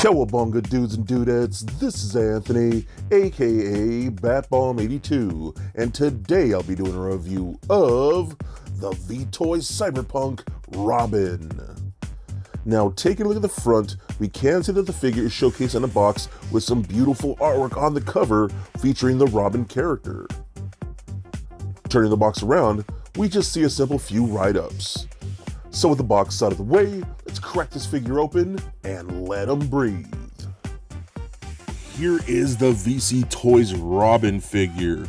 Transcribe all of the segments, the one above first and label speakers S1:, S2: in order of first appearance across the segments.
S1: Cowabunga dudes and dudettes, this is Anthony, aka Batbomb82, and today I'll be doing a review of the Vtoys Cyberpunk Robin. Now, taking a look at the front, we can see that the figure is showcased in a box with some beautiful artwork on the cover featuring the Robin character. Turning the box around, we just see a simple few write-ups. So with the box out of the way, let's crack this figure open and let them breathe. Here is the Vtoys Robin figure.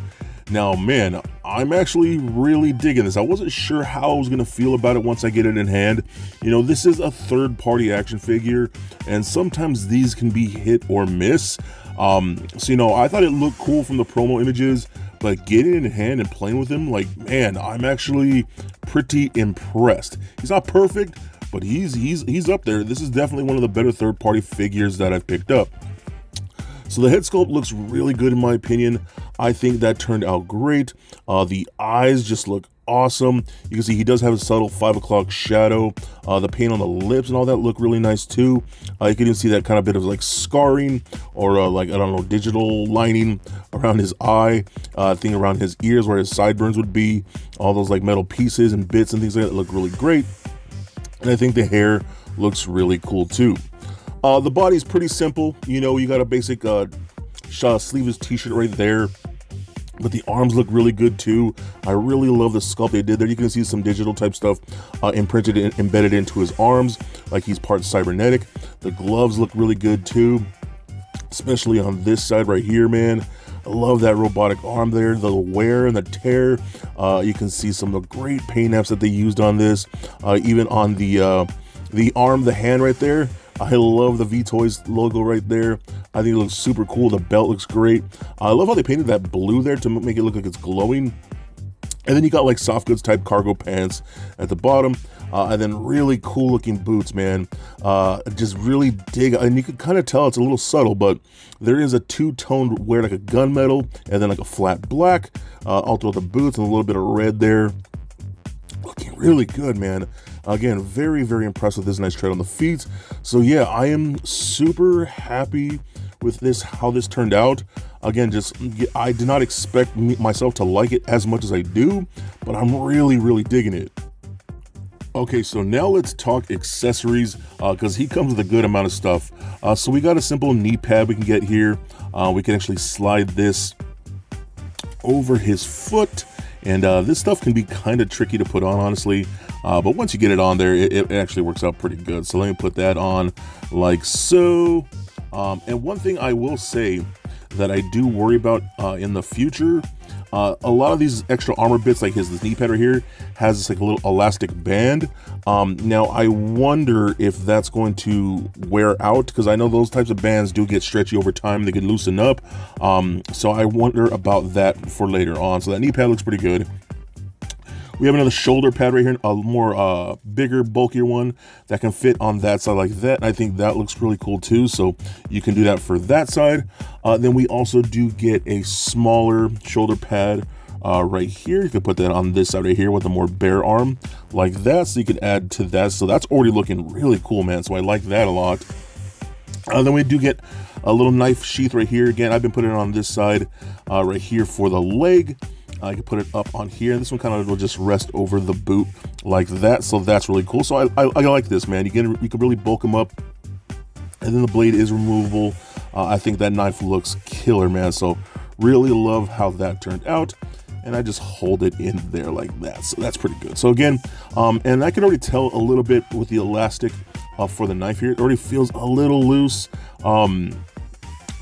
S1: Now, man, I'm actually really digging this. I wasn't sure how I was going to feel about it once I get it in hand. You know, this is a third-party action figure, and sometimes these can be hit or miss. So, you know, I thought it looked cool from the promo images, but getting it in hand and playing with him, like, man, I'm actually pretty impressed. He's not perfect, but he's up there. This is definitely one of the better third-party figures that I've picked up. So the head sculpt looks really good in my opinion. I think that turned out great. The eyes just look awesome. You can see he does have a subtle 5 o'clock shadow. The paint on the lips and all that look really nice too. You can even see that kind of bit of like scarring or like, I don't know, digital lining around his eye, thing around his ears where his sideburns would be. All those like metal pieces and bits and things like that look really great. And I think the hair looks really cool too. The body's pretty simple. You know, you got a basic sleeveless t-shirt right there. But the arms look really good too. I really love the sculpt they did there. You can see some digital type stuff imprinted and embedded into his arms, like he's part cybernetic. The gloves look really good too, especially on this side right here, man. I love that robotic arm there, the wear and the tear. You can see some of the great paint apps that they used on this. Even on the arm, the hand right there. I love the Vtoys logo right there. I think it looks super cool. The belt looks great. I love how they painted that blue there to make it look like it's glowing. And then you got like soft goods type cargo pants at the bottom. And then really cool looking boots, man. Just really dig. And you can kind of tell it's a little subtle, but there is a two-toned wear, like a gunmetal and then like a flat black. All throughout the boots and a little bit of red there. Looking really good, man. Again, very, very impressed with this nice tread on the feet. So yeah, I am super happy with this, how this turned out. Again, I did not expect myself to like it as much as I do, but I'm really, really digging it. Okay, so now let's talk accessories, because he comes with a good amount of stuff. So we got a simple knee pad we can get here. We can actually slide this over his foot. And this stuff can be kind of tricky to put on, honestly. But once you get it on there, it actually works out pretty good. So let me put that on like so. And one thing I will say that I do worry about in the future, a lot of these extra armor bits, like this knee pad right here, has this like a little elastic band. Now I wonder if that's going to wear out, because I know those types of bands do get stretchy over time. They can loosen up. So I wonder about that for later on. So that knee pad looks pretty good. We have another shoulder pad right here, a more bigger, bulkier one that can fit on that side like that. I think that looks really cool too, so you can do that for that side. Then we also do get a smaller shoulder pad right here. You can put that on this side right here with a more bare arm like that, so you can add to that. So that's already looking really cool, man, so I like that a lot. Then we do get a little knife sheath right here. Again, I've been putting it on this side right here for the leg. I can put it up on here, and this one kind of will just rest over the boot like that. So that's really cool. So I like this, man. You can really bulk them up, and then the blade is removable. I think that knife looks killer, man. So really love how that turned out, and I just hold it in there like that. So that's pretty good. So again, and I can already tell a little bit with the elastic for the knife here. It already feels a little loose.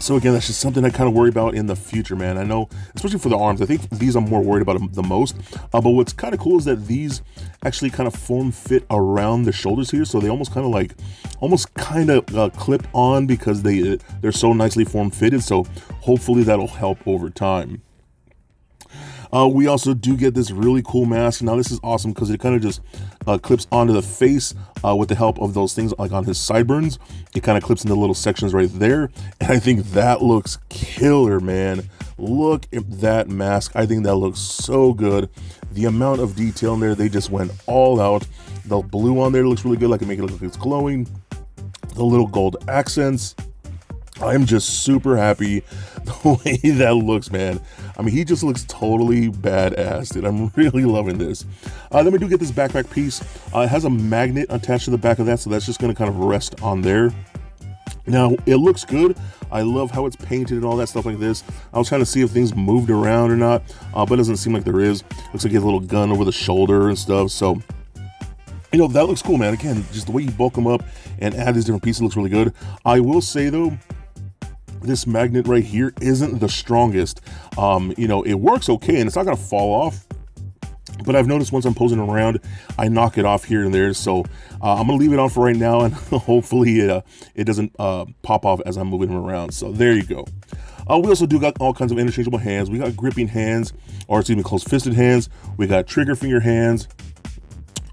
S1: So again, that's just something I kind of worry about in the future, man. I know, especially for the arms, I think these I'm more worried about the most. But what's kind of cool is that these actually kind of form fit around the shoulders here, so they almost kind of clip on because they're so nicely form fitted. So hopefully that'll help over time. We also do get this really cool mask. Now this is awesome because it kind of just clips onto the face with the help of those things like on his sideburns. It kind of clips into little sections right there. And I think that looks killer, man. Look at that mask. I think that looks so good. The amount of detail in there, they just went all out. The blue on there looks really good. Like it make it look like it's glowing. The little gold accents. I'm just super happy the way that looks, man. I mean, he just looks totally badass, dude. I'm really loving this. Then we do get this backpack piece. It has a magnet attached to the back of that, so that's just going to kind of rest on there. Now, it looks good. I love how it's painted and all that stuff like this. I was trying to see if things moved around or not, but it doesn't seem like there is. Looks like he has a little gun over the shoulder and stuff, so... You know, that looks cool, man. Again, just the way you bulk them up and add these different pieces looks really good. I will say, though, this magnet right here isn't the strongest. You know, it works okay and it's not gonna fall off, but I've noticed once I'm posing around, I knock it off here and there. So I'm gonna leave it on for right now, and hopefully it doesn't pop off as I'm moving him around. So there you go. We also do got all kinds of interchangeable hands. We got gripping hands, or excuse me, close-fisted hands. We got trigger finger hands.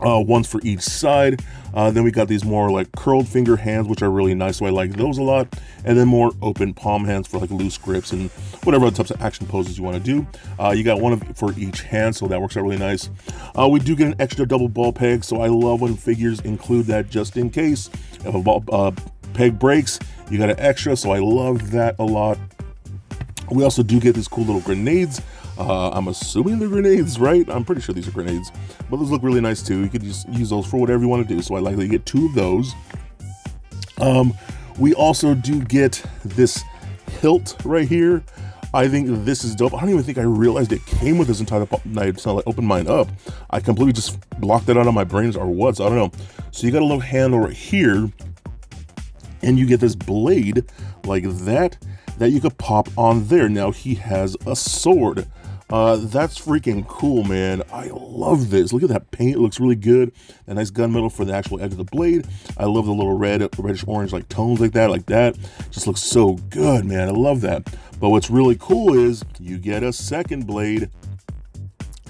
S1: Ones for each side. Then we got these more like curled finger hands, which are really nice, so I like those a lot. And then more open palm hands for like loose grips and whatever other types of action poses you want to do. You got one for each hand, so that works out really nice. We do get an extra double ball peg, so I love when figures include that just in case. If a ball peg breaks, you got an extra, so I love that a lot. We also do get these cool little grenades. I'm assuming they're grenades, right? I'm pretty sure these are grenades, but those look really nice too. You could just use those for whatever you want to do, so I like that you get 2 of those. We also do get this hilt right here. I think this is dope. I don't even think I realized it came with this entire night until I opened mine up. I completely just blocked that out of my brains or what, so I don't know. So you got a little handle right here, and you get this blade like that you could pop on there. Now he has a sword. That's freaking cool, man. I love this. Look at that paint. It looks really good. A nice gunmetal for the actual edge of the blade. I love the little reddish orange like tones like that. Just looks so good, man. I love that. But what's really cool is you get a second blade,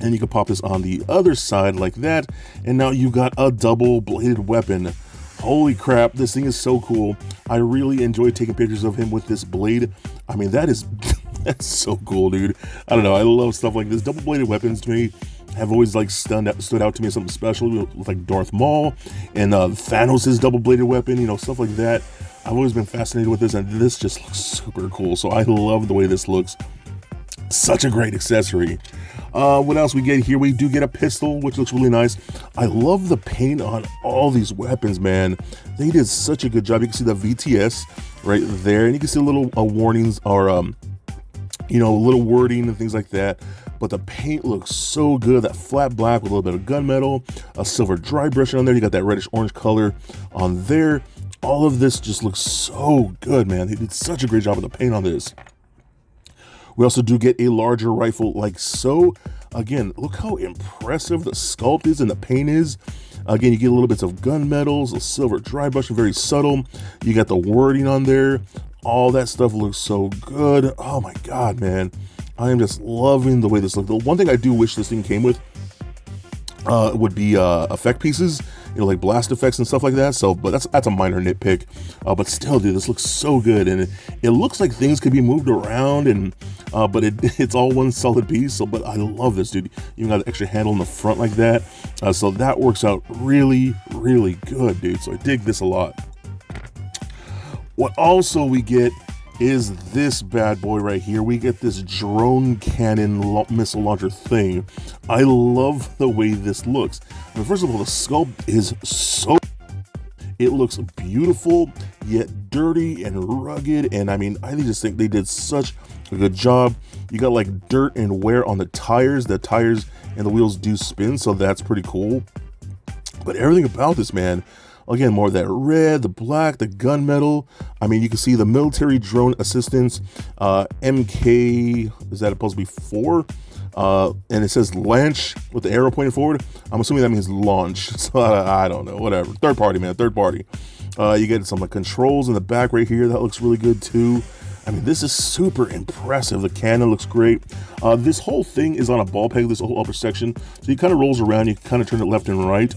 S1: and you can pop this on the other side like that, and now you've got a double bladed weapon. Holy crap, this thing is so cool. I really enjoy taking pictures of him with this blade. I mean, that's so cool, dude. I don't know, I love stuff like this. Double-bladed weapons to me have always like stood out to me as something special, with like Darth Maul and Thanos' double-bladed weapon, you know, stuff like that. I've always been fascinated with this, and this just looks super cool. So I love the way this looks. Such a great accessory. What else we get here? We do get a pistol, which looks really nice. I love the paint on all these weapons, man. They did such a good job. You can see the VTS right there, and you can see little warnings or you know, little wording and things like that. But the paint looks so good. That flat black with a little bit of gunmetal, a silver dry brush on there. You got that reddish orange color on there. All of this just looks so good, man. They did such a great job with the paint on this. We also do get a larger rifle like so. Again, look how impressive the sculpt is and the paint is. Again, you get a little bits of gunmetals, a silver dry brush, very subtle. You got the wording on there. All that stuff looks so good. Oh my God, man. I am just loving the way this looks. The one thing I do wish this thing came with would be effect pieces, you know, like blast effects and stuff like that. So, but that's a minor nitpick. But still, dude, this looks so good, and it looks like things could be moved around, and but it's all one solid piece. So, but I love this, dude. You got an extra handle in the front like that, so that works out really, really good, dude. So I dig this a lot. What also we get is this bad boy right here. We get this drone cannon missile launcher thing. I love the way this looks. I mean, first of all, the sculpt is so... It looks beautiful, yet dirty and rugged. And I mean, I just think they did such a good job. You got like dirt and wear on the tires. The tires and the wheels do spin, so that's pretty cool. But everything about this, man, Again, more of that red, the black, the gunmetal. I mean, you can see the military drone assistance, MK, is that supposed to be 4? And it says launch with the arrow pointing forward. I'm assuming that means launch. So I don't know, whatever. Third party, man, third party. You get some like controls in the back right here. That looks really good too. I mean, this is super impressive. The cannon looks great. This whole thing is on a ball peg, this whole upper section. So you kind of rolls around, you kind of turn it left and right.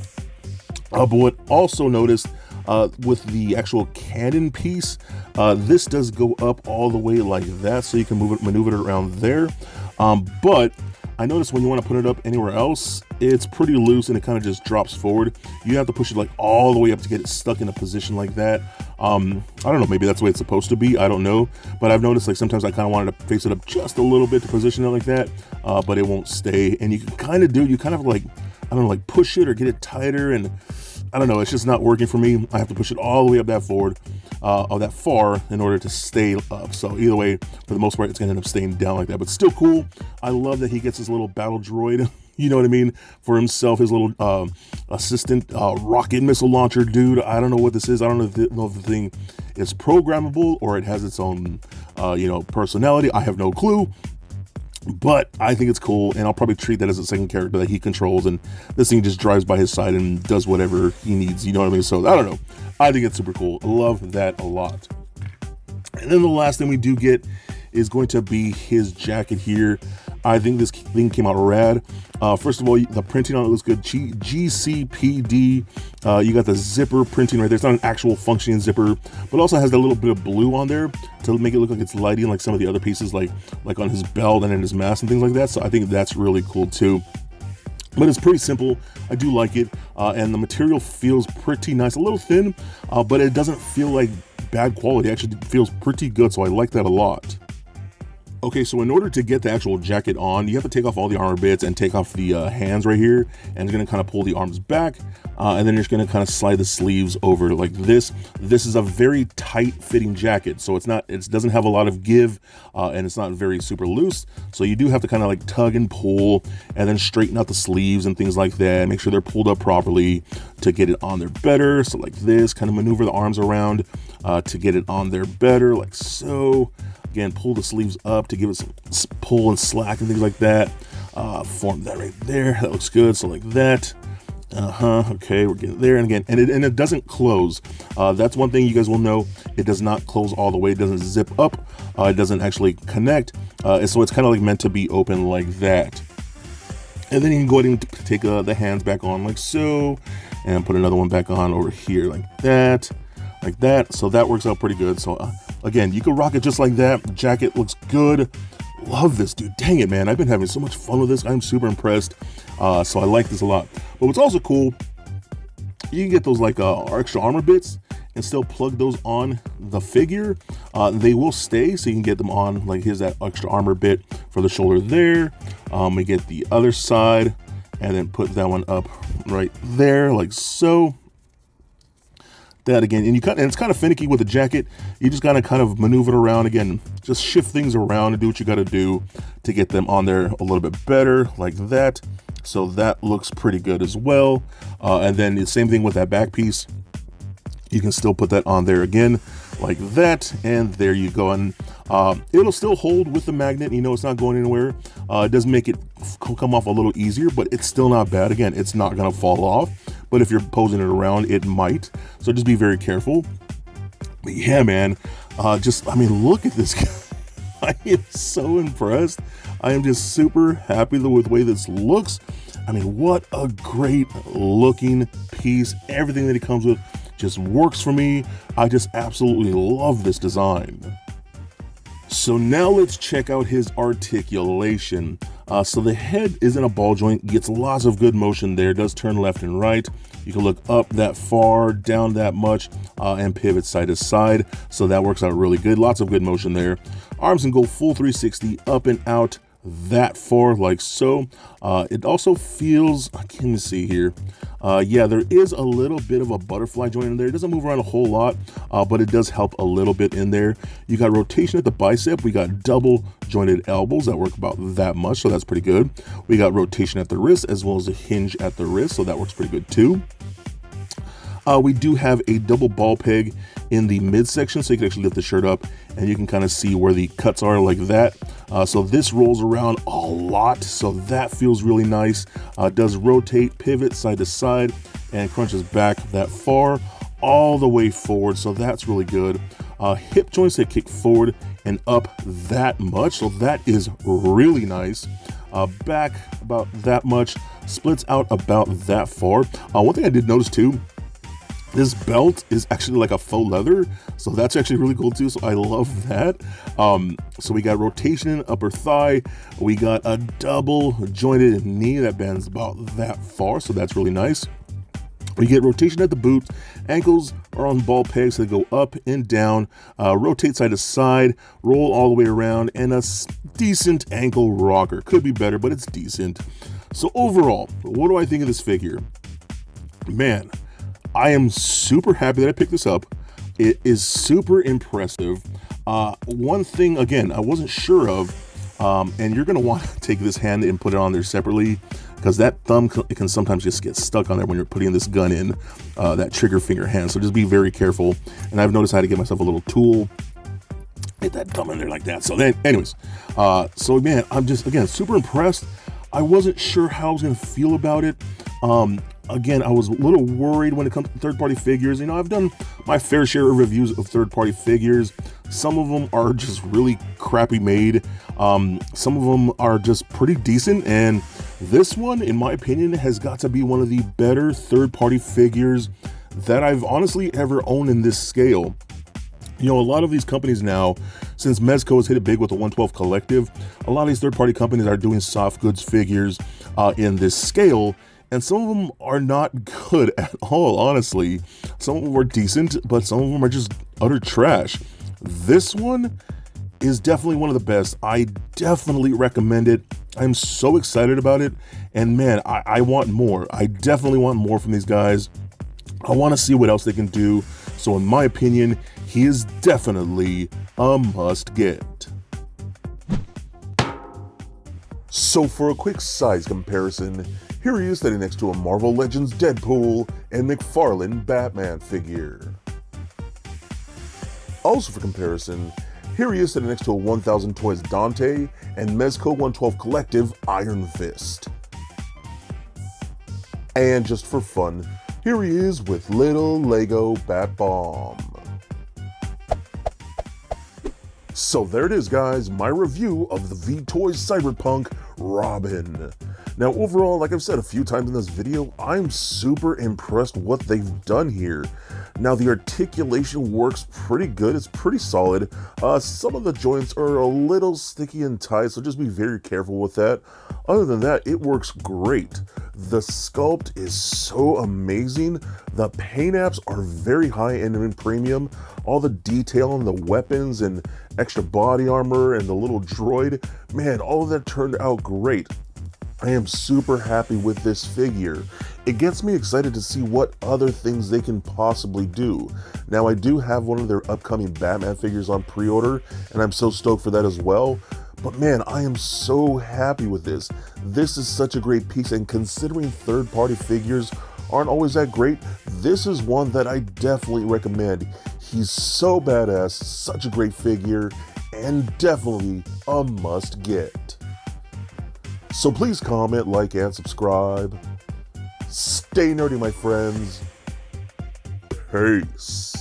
S1: But what also noticed with the actual cannon piece, this does go up all the way like that, so you can maneuver it around there. But I noticed when you want to put it up anywhere else, it's pretty loose and it kind of just drops forward. You have to push it like all the way up to get it stuck in a position like that. I don't know, maybe that's the way it's supposed to be, I don't know. But I've noticed like sometimes I kind of wanted to face it up just a little bit to position it like that, but it won't stay. And you can kind of do, you kind of like, I don't know, like push it or get it tighter, and I don't know, it's just not working for me. I have to push it all the way up that forward, or that far in order to stay up. So either way, for the most part, it's gonna end up staying down like that, but still cool. I love that he gets his little battle droid, you know what I mean, for himself, his little assistant rocket missile launcher dude. I don't know what this is. I don't know if the thing is programmable or it has its own, you know, personality. I have no clue. But I think it's cool, and I'll probably treat that as a second character that he controls, and this thing just drives by his side and does whatever he needs, you know what I mean? So, I don't know. I think it's super cool. I love that a lot. And then the last thing we do get is going to be his jacket here. I think this thing came out rad. First of all, the printing on it looks good. GCPD. You got the zipper printing right there. It's not an actual functioning zipper, but also has that little bit of blue on there to make it look like it's lighting like some of the other pieces, like on his belt and in his mask and things like that. So I think that's really cool too. But it's pretty simple. I do like it, and the material feels pretty nice. A little thin, but it doesn't feel like bad quality. It actually feels pretty good, so I like that a lot. Okay, so in order to get the actual jacket on, you have to take off all the armor bits and take off the hands right here, and it's gonna kind of pull the arms back, and then you're just gonna kind of slide the sleeves over like this. This is a very tight fitting jacket, so it doesn't have a lot of give, and it's not very super loose. So you do have to kind of like tug and pull, and then straighten out the sleeves and things like that. Make sure they're pulled up properly to get it on there better. So like this, kind of maneuver the arms around to get it on there better, like so. Again, pull the sleeves up to give it some pull and slack and things like that. Form that right there. That looks good. So like that. Okay, we're getting there. And again, and it doesn't close. That's one thing you guys will know. It does not close all the way. It doesn't zip up. It doesn't actually connect. So it's kind of like meant to be open like that. And then you can go ahead and take the hands back on like so, and put another one back on over here like that. Like that. So that works out pretty good. So again, you can rock it just like that. The jacket looks good. Love this, dude. Dang it, man. I've been having so much fun with this. I'm super impressed. So I like this a lot. But what's also cool, you can get those like extra armor bits and still plug those on the figure. They will stay, so you can get them on. Like here's that extra armor bit for the shoulder there. We get the other side and then put that one up right there like so. That again, and it's kind of finicky with the jacket. You just gotta kind of maneuver it around again, just shift things around and do what you gotta do to get them on there a little bit better like that. So that looks pretty good as well. And then the same thing with that back piece. You can still put that on there again like that, and there you go. And it'll still hold with the magnet, you know, it's not going anywhere. It does make it come off a little easier, but it's still not bad. Again, it's not gonna fall off, but if you're posing it around, it might. So just be very careful. But yeah, man, I mean, look at this guy. I am so impressed. I am just super happy with the way this looks. I mean, what a great looking piece. Everything that it comes with just works for me. I just absolutely love this design. So now let's check out his articulation. So the head is in a ball joint, gets lots of good motion there, does turn left and right. You can look up that far, down that much, and pivot side to side. So that works out really good. Lots of good motion there. Arms can go full 360 up and out that far like so. It also feels, let me see here. Yeah, there is a little bit of a butterfly joint in there. It doesn't move around a whole lot, but it does help a little bit in there. You got rotation at the bicep. We got double jointed elbows that work about that much, so that's pretty good. We got rotation at the wrist as well as a hinge at the wrist, so that works pretty good too. We do have a double ball peg in the midsection, so you can actually lift the shirt up and you can kind of see where the cuts are like that. So this rolls around a lot, so that feels really nice. It does rotate, pivot side to side, and crunches back that far all the way forward, so that's really good. Hip joints that kick forward and up that much, so that is really nice. Back about that much, splits out about that far. One thing I did notice too, this belt is actually like a faux leather, so that's actually really cool too, so I love that. So we got rotation in upper thigh, we got a double jointed knee that bends about that far, so that's really nice. We get rotation at the boot, ankles are on ball pegs, so they go up and down, rotate side to side, roll all the way around, and a decent ankle rocker. Could be better, but it's decent. So overall, what do I think of this figure? Man, I am super happy that I picked this up. It is super impressive. One thing, again, I wasn't sure of, and you're going to want to take this hand and put it on there separately, because that thumb can sometimes just get stuck on there when you're putting this gun in, that trigger finger hand. So just be very careful. And I've noticed I had to get myself a little tool, get that thumb in there like that. So then, anyways, so man, I'm just, again, super impressed. I wasn't sure how I was going to feel about it. Again, I was a little worried when it comes to third-party figures. You know, I've done my fair share of reviews of third-party figures. Some of them are just really crappy made. Some of them are just pretty decent. And this one, in my opinion, has got to be one of the better third-party figures that I've honestly ever owned in this scale. You know, a lot of these companies now, since Mezco has hit it big with the 112 Collective, a lot of these third-party companies are doing soft goods figures in this scale. And some of them are not good at all, honestly. Some of them are decent, but some of them are just utter trash. This one is definitely one of the best. I definitely recommend it. I'm so excited about it. And man, I want more. I definitely want more from these guys. I want to see what else they can do. So in my opinion, he is definitely a must get. So for a quick size comparison, here he is standing next to a Marvel Legends Deadpool and McFarlane Batman figure. Also for comparison, here he is standing next to a 1000 Toys Dante and Mezco 112 Collective Iron Fist. And just for fun, here he is with little Lego Bat Bomb. So there it is, guys, my review of the Vtoys Cyberpunk Robin. Now overall, like I've said a few times in this video, I'm super impressed what they've done here. Now the articulation works pretty good, it's pretty solid. Some of the joints are a little sticky and tight, so just be very careful with that. Other than that, it works great. The sculpt is so amazing. The paint apps are very high-end and premium. All the detail on the weapons and extra body armor and the little droid, man, all of that turned out great. I am super happy with this figure. It gets me excited to see what other things they can possibly do. Now, I do have one of their upcoming Batman figures on pre-order, and I'm so stoked for that as well. But man, I am so happy with this. This is such a great piece, and considering third-party figures aren't always that great, this is one that I definitely recommend. He's so badass, such a great figure, and definitely a must get. So please comment, like, and subscribe. Stay nerdy, my friends. Peace.